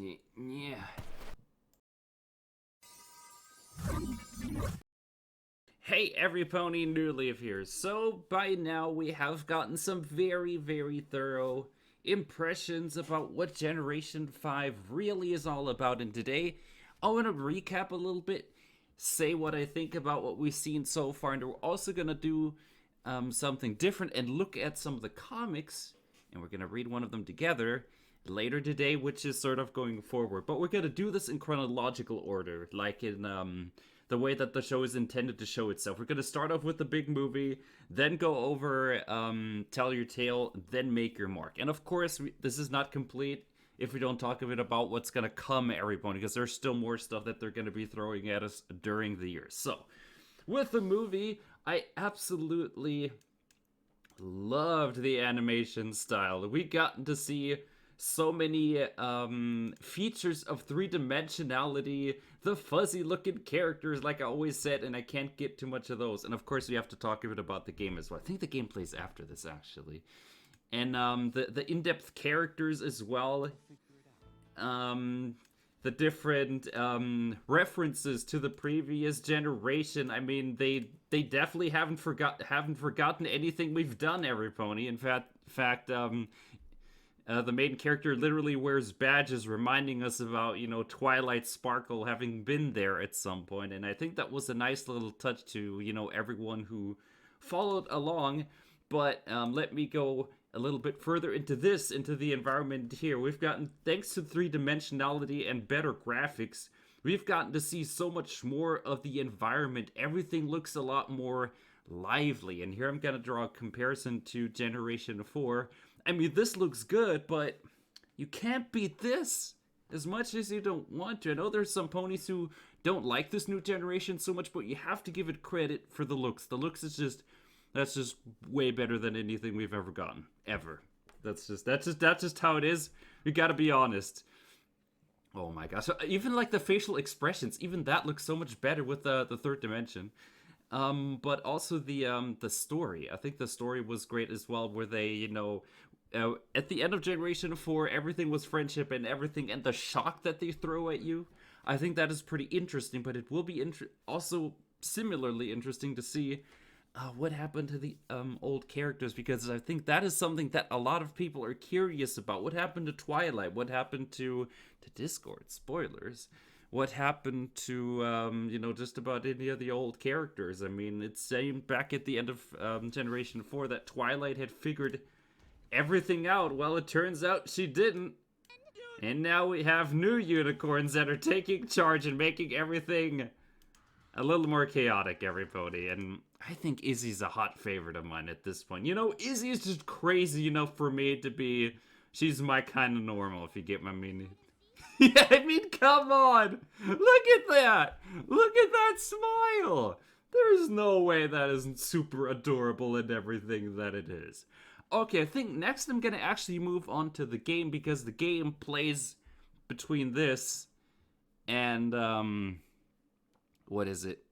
Yeah. Hey, everypony, Newleaf here. So, by now, we have gotten some very thorough impressions about what Generation 5 really is all about. And today, I want to recap a little bit, say what I think about what we've seen so far, and we're also going to do something different and look at some of the comics, and we're going to read one of them together later today, which is sort of going forward. But we're going to do this in chronological order, like in the way that the show is intended to show itself. We're going to start off with the big movie, then go over Tell Your Tale, then Make Your Mark. And of course, this is not complete if we don't talk a bit about what's going to come, everyone, because there's still more stuff that they're going to be throwing at us during the year. So, with the movie, I absolutely loved the animation style. We got to see so many features of three-dimensionality, the fuzzy looking characters, like I always said, and I can't get too much of those. And of course, we have to talk a bit about the game as well. I think the game plays after this, actually. And the in-depth characters as well. The different references to the previous generation. I mean, they definitely haven't forgotten anything we've done, everypony. In fact, the main character literally wears badges reminding us about, Twilight Sparkle having been there at some point. And I think that was a nice little touch to, everyone who followed along. But let me go a little bit further into the environment here. We've gotten, thanks to three-dimensionality and better graphics, we've gotten to see so much more of the environment. Everything looks a lot more lively. And here I'm going to draw a comparison to Generation 4. I mean, this looks good, but you can't beat this as much as you don't want to. I know there's some ponies who don't like this new generation so much, but you have to give it credit for the looks. The looks is that's just way better than anything we've ever gotten, ever. That's just how it is. We got to be honest. Oh my gosh! So even like the facial expressions, even that looks so much better with the third dimension. But also the story. I think the story was great as well, where they, at the end of Generation 4, everything was friendship and everything, and the shock that they throw at you. I think that is pretty interesting, but it will be also similarly interesting to see what happened to the old characters, because I think that is something that a lot of people are curious about. What happened to Twilight? What happened to Discord? Spoilers. What happened to just about any of the old characters? I mean, it's saying back at the end of Generation 4 that Twilight had figured everything out. Well, it turns out she didn't. And now we have new unicorns that are taking charge and making everything a little more chaotic, everybody. And I think Izzy's a hot favorite of mine at this point. Izzy is just crazy enough for me to be... She's my kind of normal, if you get my meaning. Yeah, I mean, come on! Look at that! Look at that smile! There's no way that isn't super adorable and everything that it is. Okay, I think next I'm gonna actually move on to the game, because the game plays between this and, what is it?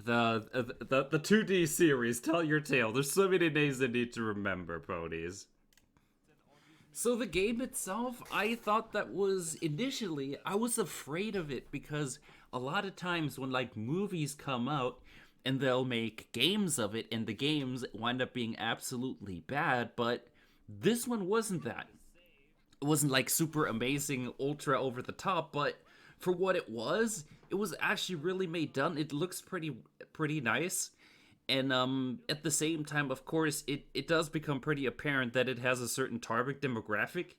The 2D series, Tell Your Tale. There's so many names I need to remember, ponies. So the game itself, I thought that was initially, I was afraid of it, because a lot of times when like movies come out and they'll make games of it, and the games wind up being absolutely bad, but this one wasn't that. It wasn't like super amazing, ultra over the top, but for what it was actually really made done. It looks pretty nice. And at the same time, of course, it does become pretty apparent that it has a certain target demographic.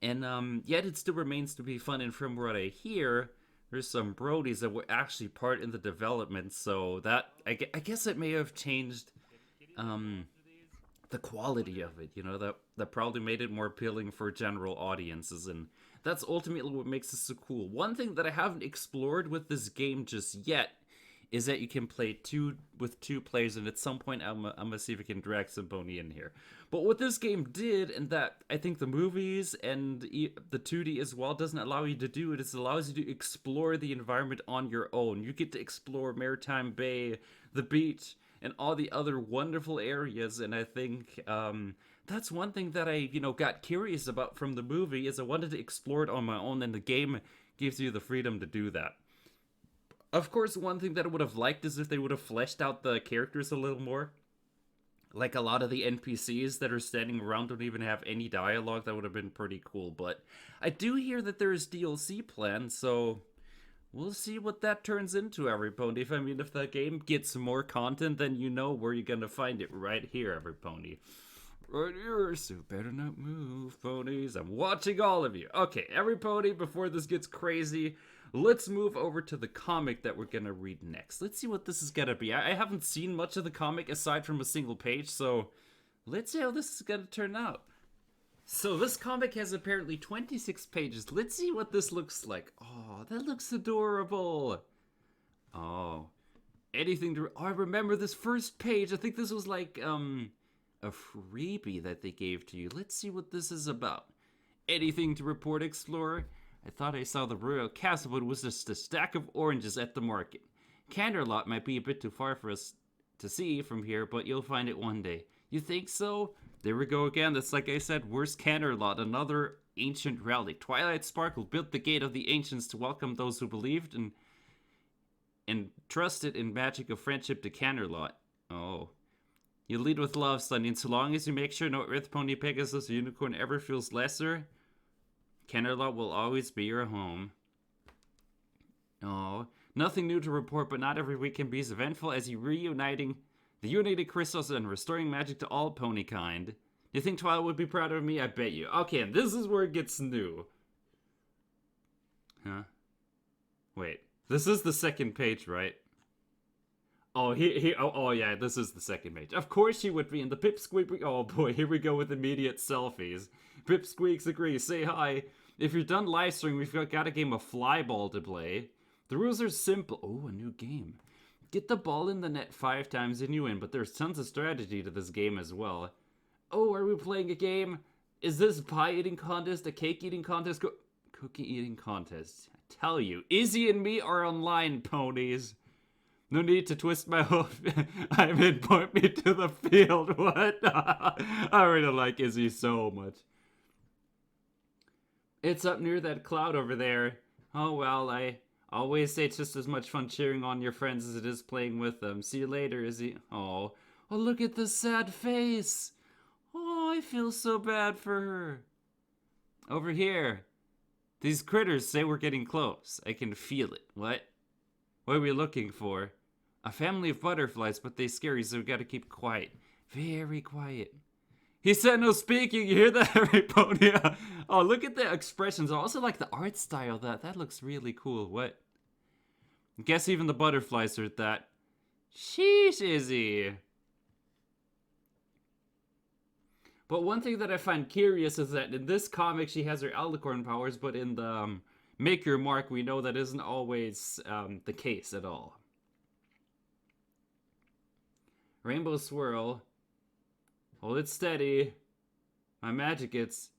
And yet it still remains to be fun. And from what I hear, there's some Brodies that were actually part in the development. So that, I guess it may have changed um, the quality of it. That probably made it more appealing for general audiences. And that's ultimately what makes it so cool. One thing that I haven't explored with this game just yet is that you can play two players, and at some point I'm gonna see if I can drag some pony in here. But what this game did, and that I think the movies and the 2D as well doesn't allow you to do, it allows you to explore the environment on your own. You get to explore Maritime Bay, the beach, and all the other wonderful areas, and I think that's one thing that I, got curious about from the movie is I wanted to explore it on my own, and the game gives you the freedom to do that. Of course, one thing that I would have liked is if they would have fleshed out the characters a little more. Like a lot of the NPCs that are standing around don't even have any dialogue. That would have been pretty cool. But I do hear that there is DLC planned, so we'll see what that turns into, every pony. If the game gets more content, then you know where you're gonna find it right here, every pony. Right here, so better not move, ponies. I'm watching all of you. Okay, every pony, before this gets crazy, let's move over to the comic that we're gonna read next. Let's see what this is gonna be. I haven't seen much of the comic aside from a single page, so let's see how this is gonna turn out. So this comic has apparently 26 pages. Let's see what this looks like. Oh, that looks adorable. Oh, anything to... Oh, I remember this first page. I think this was like, a freebie that they gave to you. Let's see what this is about. Anything to report, Explorer? I thought I saw the Royal Castle, but it was just a stack of oranges at the market. Canterlot might be a bit too far for us to see from here, but you'll find it one day. You think so? There we go again. That's like I said, where's Canterlot? Another ancient relic. Twilight Sparkle built the gate of the ancients to welcome those who believed and trusted in magic of friendship to Canterlot. Oh. You lead with love, Sunny, and so long as you make sure no Earth Pony, Pegasus, or Unicorn ever feels lesser, Canterlot will always be your home. Oh, nothing new to report, but not every week can be as eventful as you reuniting the united crystals and restoring magic to all pony kind. You think Twilight would be proud of me? I bet you. Okay, and this is where it gets new. Huh? Wait, this is the second page, right? Oh, yeah, this is the second page. Of course he would be in the Pipsqueak. Oh boy, here we go with immediate selfies. Pipsqueaks agree, say hi. If you're done live streaming, we've got a game of Flyball to play. The rules are simple. Oh, a new game. Get the ball in the net 5 times and you win, but there's tons of strategy to this game as well. Oh, are we playing a game? Is this a pie eating contest, a cake eating contest, cookie eating contest? I tell you, Izzy and me are online, ponies. No need to twist my hoof. I mean, point me to the field. What? I really like Izzy so much. It's up near that cloud over there. Oh, well, I always say it's just as much fun cheering on your friends as it is playing with them. See you later, Izzy. Oh, look at the sad face. Oh, I feel so bad for her. Over here. These critters say we're getting close. I can feel it. What? What are we looking for? A family of butterflies, but they scary, so we gotta keep quiet. Very quiet. He said no speaking. You hear that, everybody? Oh, look at the expressions. I also like the art style. That looks really cool. What? I guess even the butterflies are that. Sheesh, Izzy. But one thing that I find curious is that in this comic she has her alicorn powers, but in the Make Your Mark we know that isn't always the case at all. Rainbow Swirl. Hold it steady. My magic gets...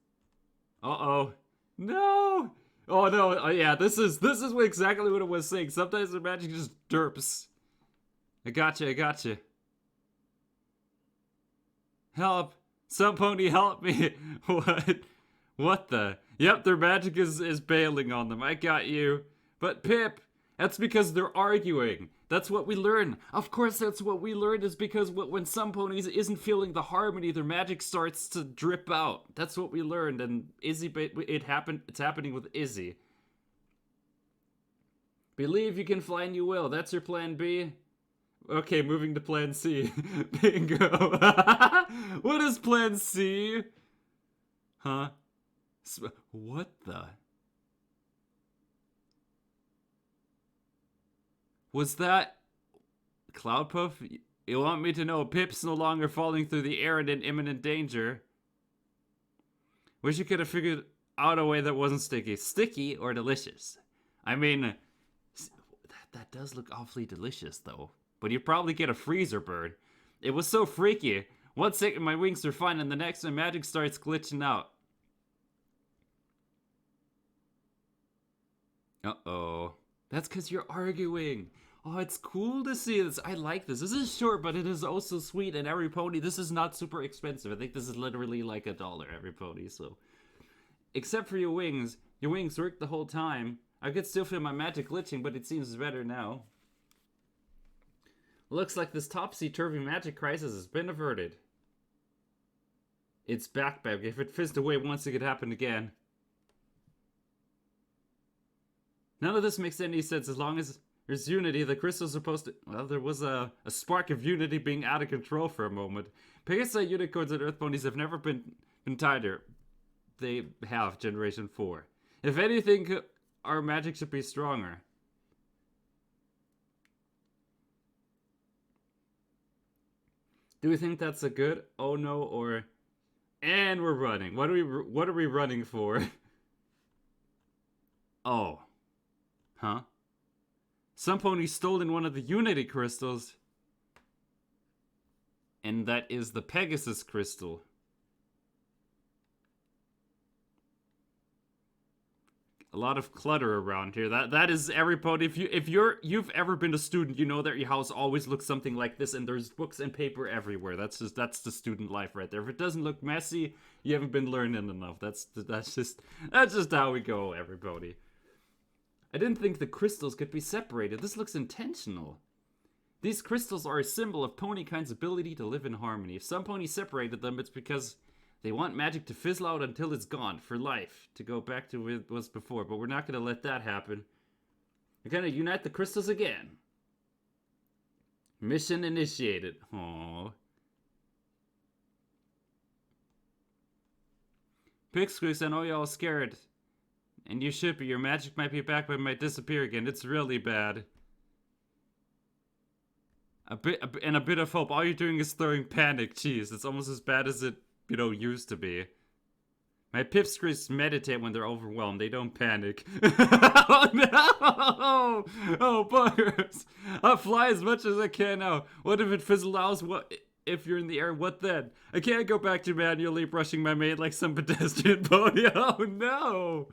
Uh-oh. No! Oh no, yeah, this is exactly what it was saying. Sometimes the magic just derps. I gotcha. Help! Some pony help me! What? What the? Yep, their magic is bailing on them. I got you. But Pip, that's because they're arguing. That's what we learn. Of course, that's what we learned is because when some ponies isn't feeling the harmony, their magic starts to drip out. That's what we learned, and Izzy, it's happening with Izzy. Believe you can fly and you will. That's your plan B? Okay, moving to plan C. Bingo. What is plan C? Huh? What the? Was that Cloudpuff? You want me to know Pip's no longer falling through the air and in imminent danger. Wish you could have figured out a way that wasn't sticky. Sticky or delicious? I mean, that does look awfully delicious though. But you'd probably get a freezer bird. It was so freaky. 1 second my wings are fine and the next my magic starts glitching out. Uh-oh. That's because you're arguing. Oh, it's cool to see this. I like this. This is short, but it is also sweet. And every pony, this is not super expensive. I think this is literally like $1 every pony. So, except for your wings work the whole time. I could still feel my magic glitching, but it seems better now. Looks like this topsy-turvy magic crisis has been averted. It's backpack. If it fizzed away once, it could happen again. None of this makes any sense as long as there's unity. The crystal's supposed to... Well, there was a spark of unity being out of control for a moment. Pegasus unicorns and earth ponies have never been tighter. They have, Generation 4. If anything, our magic should be stronger. Do we think that's a good oh no or... And we're running. What are we running for? Oh. Huh? Some pony stole in one of the Unity crystals. And that is the Pegasus crystal. A lot of clutter around here. That is every pony. If you've ever been a student, you know that your house always looks something like this, and there's books and paper everywhere. That's the student life right there. If it doesn't look messy, you haven't been learning enough. That's just how we go, everybody. I didn't think the crystals could be separated. This looks intentional. These crystals are a symbol of ponykind's ability to live in harmony. If some ponies separated them, it's because they want magic to fizzle out until it's gone, for life, to go back to what it was before, but we're not going to let that happen. We're going to unite the crystals again. Mission initiated. Aww. Pixqueaks, I know y'all scared. And you should be. Your magic might be back, but it might disappear again. It's really bad. A bit of hope. All you're doing is throwing panic. Jeez, it's almost as bad as it, used to be. My pipsqueaks meditate when they're overwhelmed. They don't panic. Oh no! Oh buggers! I'll fly as much as I can now. What if it fizzles out? What if you're in the air? What then? I can't go back to manually brushing my mane like some pedestrian pony. Oh no!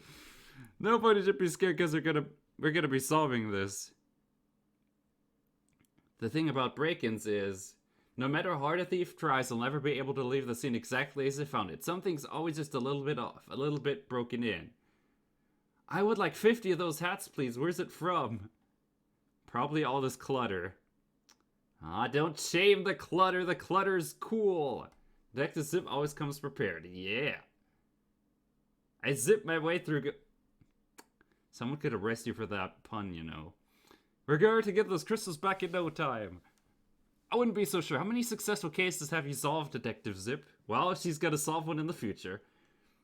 Nobody should be scared because we're gonna be solving this. The thing about break-ins is, no matter how hard a thief tries, he'll never be able to leave the scene exactly as he found it. Something's always just a little bit off, a little bit broken in. I would like 50 of those hats, please. Where's it from? Probably all this clutter. Ah, don't shame the clutter. The clutter's cool. Deck to Zip always comes prepared. Yeah. I zip my way through... Someone could arrest you for that pun, We're going to get those crystals back in no time. I wouldn't be so sure. How many successful cases have you solved, Detective Zip? Well, she's gonna solve one in the future.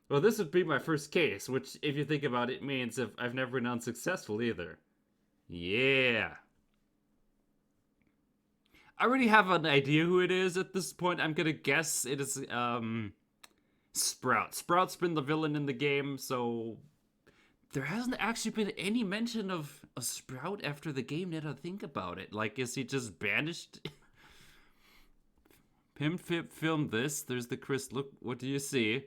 Well, this would be my first case, which, if you think about it, means if I've never been unsuccessful either. Yeah. I already have an idea who it is at this point. I'm gonna guess it is, Sprout. Sprout's been the villain in the game, so... There hasn't actually been any mention of a Sprout after the game, now that I think about it. Like, is he just banished? Pimfip filmed this. There's the crystal. Look, what do you see?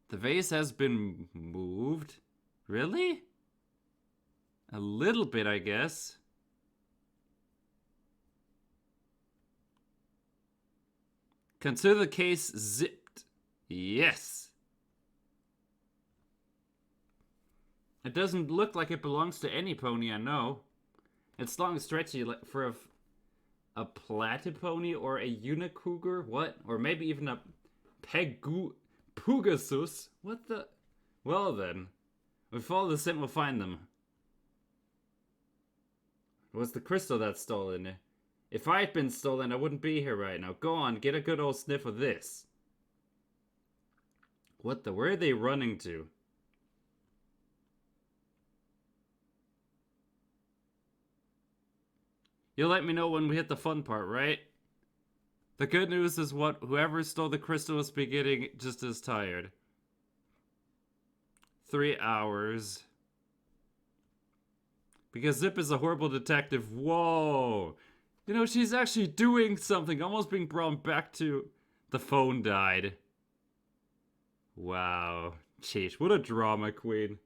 The vase has been moved. Really? A little bit, I guess. Consider the case zipped. Yes. It doesn't look like it belongs to any pony I know. It's long and stretchy for a platypony or a unicougar. What? Or maybe even a Pegasus. What the? Well then. We follow the scent, we'll find them. It was the crystal that's stolen. If I had been stolen, I wouldn't be here right now. Go on, get a good old sniff of this. What the? Where are they running to? You'll let me know when we hit the fun part, right? The good news is whoever stole the crystal was getting just as tired. 3 hours. Because Zip is a horrible detective. Whoa! She's actually doing something. Almost being brought back to... The phone died. Wow. Sheesh, what a drama queen.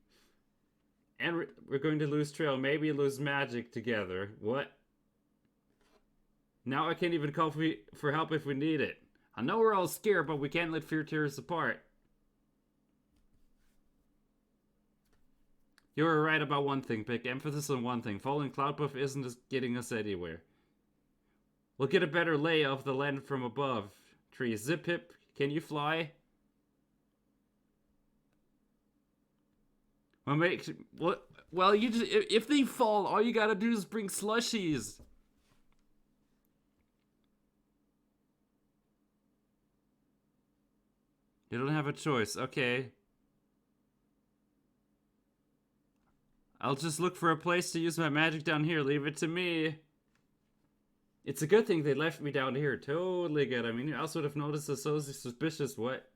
And we're going to lose trail, maybe lose magic together. What? Now I can't even call for help if we need it. I know we're all scared, but we can't let fear tear us apart. You were right about one thing, Pick. Emphasis on one thing. Falling Cloudpuff isn't getting us anywhere. We'll get a better lay of the land from above. Tree, Zip Hip, can you fly? Well, you just if they fall, all you gotta do is bring slushies. You don't have a choice. Okay. I'll just look for a place to use my magic down here. Leave it to me. It's a good thing they left me down here. Totally good. I mean, I also would have noticed the so suspicious. What?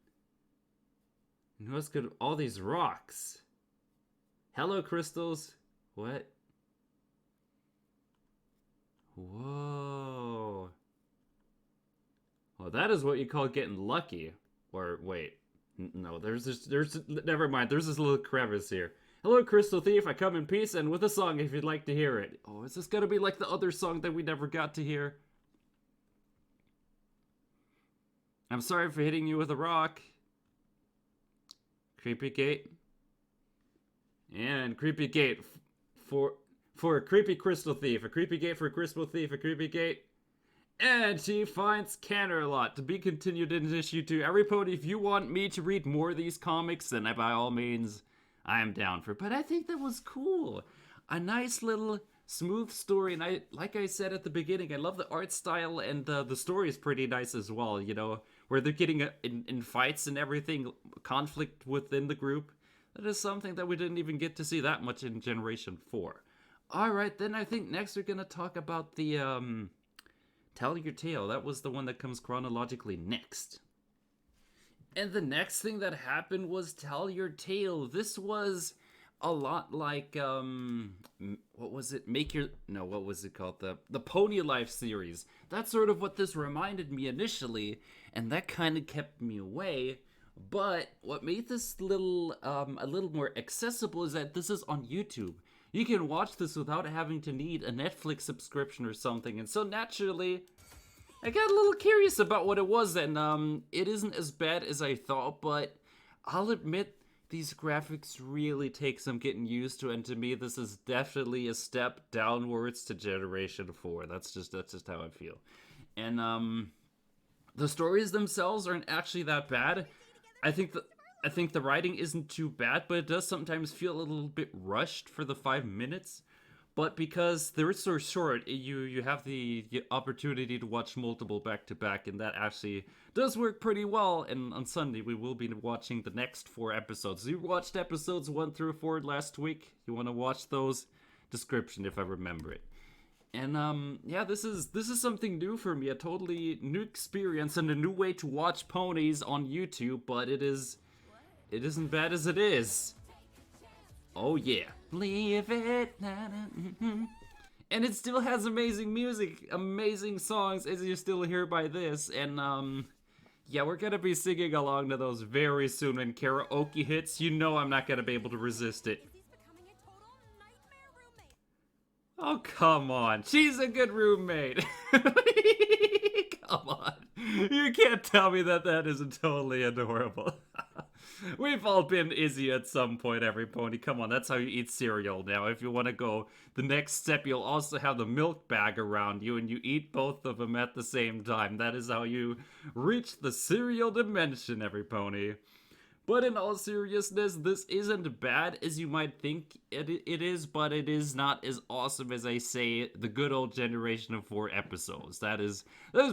And what's good? All these rocks. Hello, crystals. What? Whoa. Well, that is what you call getting lucky. Or wait, no. There's never mind. There's this little crevice here. Hello, Crystal Thief. I come in peace and with a song if you'd like to hear it. Oh, is this gonna be like the other song that we never got to hear? I'm sorry for hitting you with a rock. Creepy Gate. And Creepy Gate for a creepy Crystal Thief. A Creepy Gate for a Crystal Thief. A Creepy Gate. And she finds Canterlot. To be continued in issue 2. Everybody, if you want me to read more of these comics, then by all means, I am down for it. But I think that was cool. A nice little smooth story. And like I said at the beginning, I love the art style, and the story is pretty nice as well, you know, where they're getting in fights and everything, conflict within the group. That is something that we didn't even get to see that much in Generation 4. Alright, then I think next we're going to talk about the, Tell Your Tale. That was the one that comes chronologically next. And the next thing that happened was Tell Your Tale. This was a lot like, what was it? What was it called? The Pony Life series. That's sort of what this reminded me initially, and that kind of kept me away. But what made this a little more accessible is that this is on YouTube. You can watch this without having to need a Netflix subscription or something. And so naturally, I got a little curious about what it was, and it isn't as bad as I thought, but I'll admit these graphics really take some getting used to, and to me this is definitely a step downwards to Generation 4. That's just how I feel. And the stories themselves aren't actually that bad. I think the writing isn't too bad, but it does sometimes feel a little bit rushed for the 5 minutes. But because they're so short, you have the opportunity to watch multiple back-to-back, and that actually does work pretty well. And on Sunday, we will be watching the next 4 episodes. You watched episodes 1 through 4 last week. You want to watch those? Description, if I remember it. And yeah, this is something new for me, a totally new experience and a new way to watch ponies on YouTube. But it isn't bad as it is. Oh yeah. Leave it. And it still has amazing music, amazing songs, as you still hear by this. And yeah, we're gonna be singing along to those very soon when karaoke hits. You know I'm not gonna be able to resist it. Oh, come on. She's a good roommate. Come on. You can't tell me that isn't totally adorable. We've all been Izzy at some point, every pony. Come on, that's how you eat cereal now. If you want to go the next step, you'll also have the milk bag around you, and you eat both of them at the same time. That is how you reach the cereal dimension, every pony. But in all seriousness, this isn't bad as you might think it is, but it is not as awesome as I say the good old Generation of 4 episodes. That is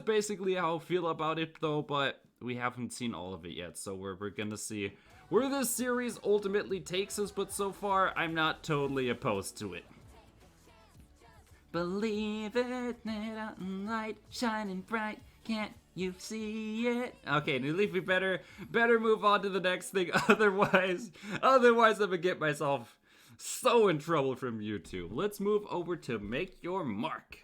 basically how I feel about it, though, but we haven't seen all of it yet, so we're gonna see where this series ultimately takes us, but so far, I'm not totally opposed to it. Believe it, light shining bright, can't you see it? Okay, New Leaf, we better move on to the next thing, otherwise I'm gonna get myself so in trouble from YouTube. Let's move over to Make Your Mark.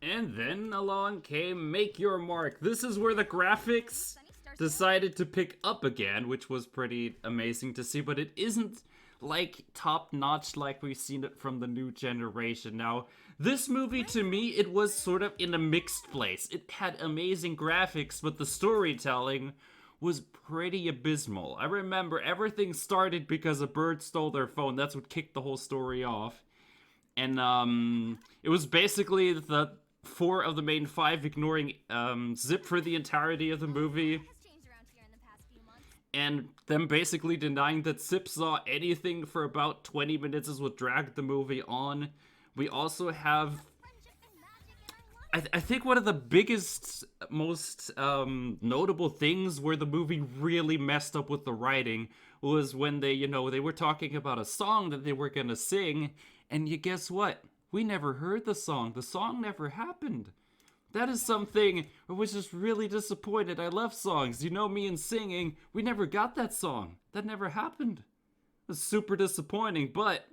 And then along came Make Your Mark. This is where the graphics decided to pick up again, which was pretty amazing to see, but it isn't like top notch like we've seen it from the new generation. Now, this movie to me, it was sort of in a mixed place. It had amazing graphics, but the storytelling was pretty abysmal. I remember everything started because a bird stole their phone. That's what kicked the whole story off. And it was basically the four of the main five ignoring Zip for the entirety of the movie, and them basically denying that Zip saw anything for about 20 minutes is what dragged the movie on. We also have, I think one of the biggest, most notable things where the movie really messed up with the writing was when they were talking about a song that they were gonna sing, and you guess what? We never heard the song. The song never happened. That is something I was just really disappointed. I love songs. You know me and singing. We never got that song. That never happened. It was super disappointing, but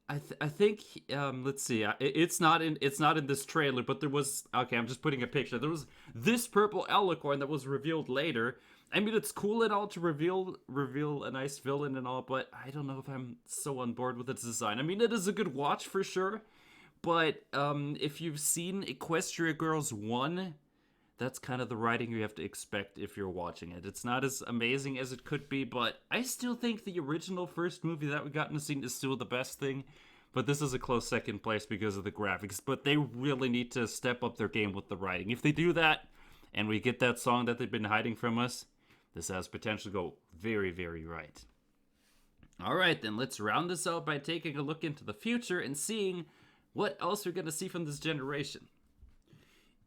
I think let's see. It's not in this trailer, but there was, okay, I'm just putting a picture. There was this purple alicorn that was revealed later. I mean, it's cool and all to reveal a nice villain and all, but I don't know if I'm so on board with its design. I mean, it is a good watch for sure, but if you've seen Equestria Girls 1, that's kind of the writing you have to expect if you're watching it. It's not as amazing as it could be, but I still think the original first movie that we got in the scene is still the best thing. But this is a close second place because of the graphics. But they really need to step up their game with the writing. If they do that, and we get that song that they've been hiding from us, this has potential to go very, very right. Alright, then let's round this out by taking a look into the future and seeing what else we're going to see from this generation.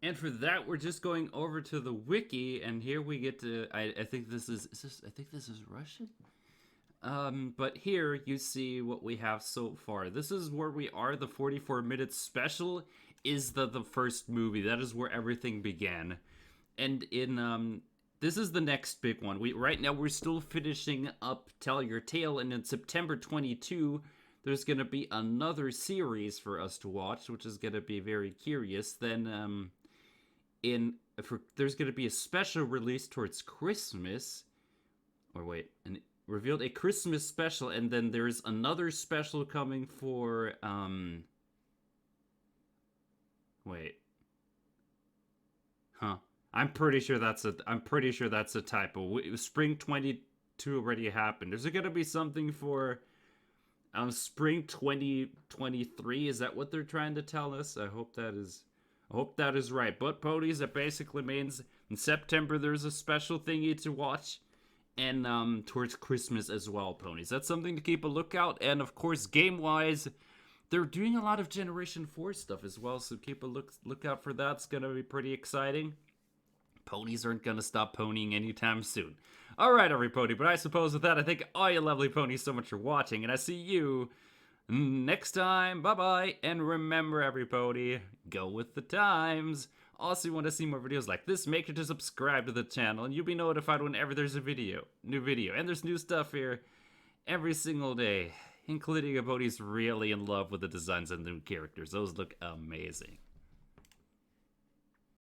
And for that, we're just going over to the wiki, and here we get to, I think this is Russian? But here you see what we have so far. This is where we are. The 44-minute special is the first movie. That is where everything began. And in, this is the next big one. Right now we're still finishing up Tell Your Tale, and in September 22, there's going to be another series for us to watch, which is going to be very curious. Then, there's going to be a special release towards Christmas. Or wait, and revealed a Christmas special, and then there's another special coming for, wait. Huh. I'm pretty sure that's a typo. Spring 22 already happened. There's going to be something for spring 2023. Is that what they're trying to tell us? I hope that is right. But ponies, it basically means in September there's a special thingy to watch, and towards Christmas as well, ponies. That's something to keep a lookout. And of course, game-wise, they're doing a lot of Generation 4 stuff as well, so keep a lookout for that. It's gonna be pretty exciting. Ponies aren't gonna stop ponying anytime soon. Alright, everybody, but I suppose with that, I thank all you lovely ponies so much for watching, and I see you next time. Bye-bye, and remember, everybody, go with the times. Also, if you want to see more videos like this, make sure to subscribe to the channel, and you'll be notified whenever there's a new video. And there's new stuff here every single day, including a ponies really in love with the designs of the new characters. Those look amazing.